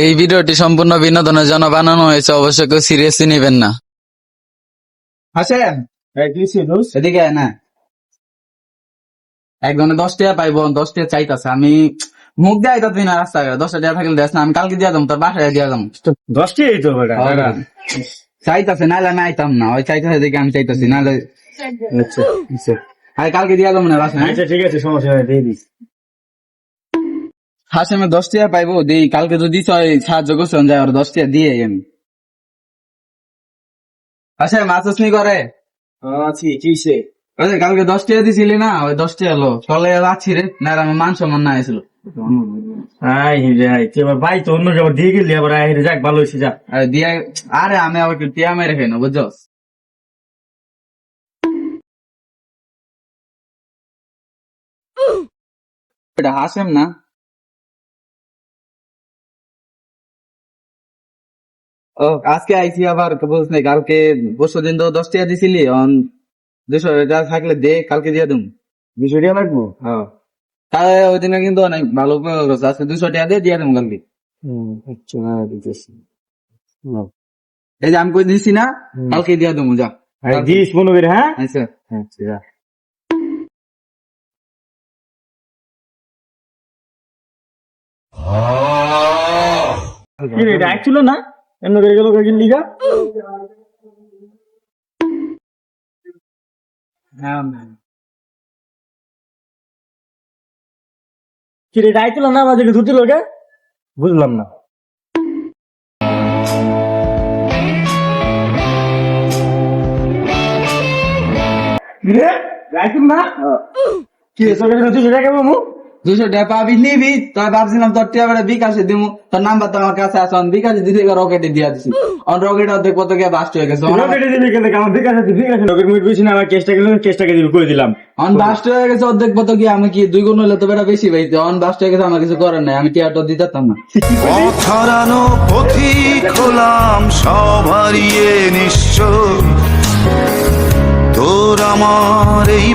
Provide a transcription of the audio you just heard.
এই ভিডিওটি সম্পূর্ণ বিনোদনের জন্য বানানো হয়েছে, অবশ্য কেউ সিরিয়াসলি নেবেন না। হাসেন এদিকে আয় না, একজনে 10 টাকা পাইবো, 10 টাকা চাইতাছে। আমি মুখ দিয়ে আইতাছি না রাস্তায়, 10 টাকা থাকলে দেশ না, আমি কালকে দিয়া যাবো, তোর বাসায় দিয়া যাবো। 10টাই তো বেটা। চাইতাছে নাহলে আমি আইতাম না, ওই চাইতাছে দেখে আমি চাইতাছি, নাহলে আচ্ছা আচ্ছা আরে কালকে দিয়া যাবো না বাসায়। আচ্ছা ঠিক আছে, সমস্যা নাই, দিয়ে দিস। হাসেমে 10 টাকা পাইবো, দিই কালকে যদি সাহায্য করছেন যায়, আর 10 টাকা দিয়ে আমি। হাসেম মাছ নি করে আছি, কি হইছে? ওই যে কালকে 10 টাকা দিছিলি না, ওই 10 টাকা লো চলে যাচ্ছি রে, না আমার মান সম্মান না আসলো। আই রে আই, তুই আবার ভাই তো অন্য আবার দিয়ে গেলি, আবার আই রে, যাক ভালো হয়েছে, যা। আরে দিয়া, আরে আমি আবার একটু টিয়া মেরে খাই না, বুঝছো? এটা হাসেম না? ও আজকে আইছি আবার, বুঝছ নাই কালকে পরশু দিন তো 10 টাকা দিছিলি, 200 টাকা থাকলে দে, কালকে দিয়ে দেবো। 200 টাকা লাগবো? হ্যাঁ, তাহলে ওই দিনে কিন্তু অনেক ভালো উপকার করছে, আজকে 200 টাকা দিয়ে দেবো কালকে। আচ্ছা, না দিতেছি। এই যে আমি কই দিছি না, কালকে দিয়ে দেবো, যা। আরে দিস মনে করে, হ্যাঁ আচ্ছা আচ্ছা, যা। কি রে, ডাক ছিল না? এমন করে গেল কয়েকদিন লিগা? কি রে, ডাক ছিল না? আমাদেরকে ধুতি লোকে বুঝলাম না। কি রে, ডাক ছিল না? কি রে, তোর কাছে 200 টাকা পাবো? 200 টাকা পাবি নিবি, তাই ভাবছিলাম তোর টিয়া বেড়া বিকাশে দিমু, তোর নাম্বার তো আমার কাছে আছে, বিকাশে দিতে রকেটে দিয়া দিছি, রকেট অর্ধেক কত গিয়ে বাস্ট হয়ে গেছে, রকেটে দিবি কেন? আমার বিকাশ আছে, বিকাশ রকেট মুট বেশি না, আমার কেসটাকে দিবি, করে দিলাম। বাস্ট হয়ে গেছে অর্ধেক কত গিয়ে, আমি কি 2 গুণ হলে তো বেড়া বেশি পাইতে, বাস্ট হয়ে গেছে, আমার কিছু করার নাই, আমি টিয়াটা দিতে পারতাম না। পথ হারানো পথিক হলাম, সব হারিয়ে নিশ্চয় তোর আমার এই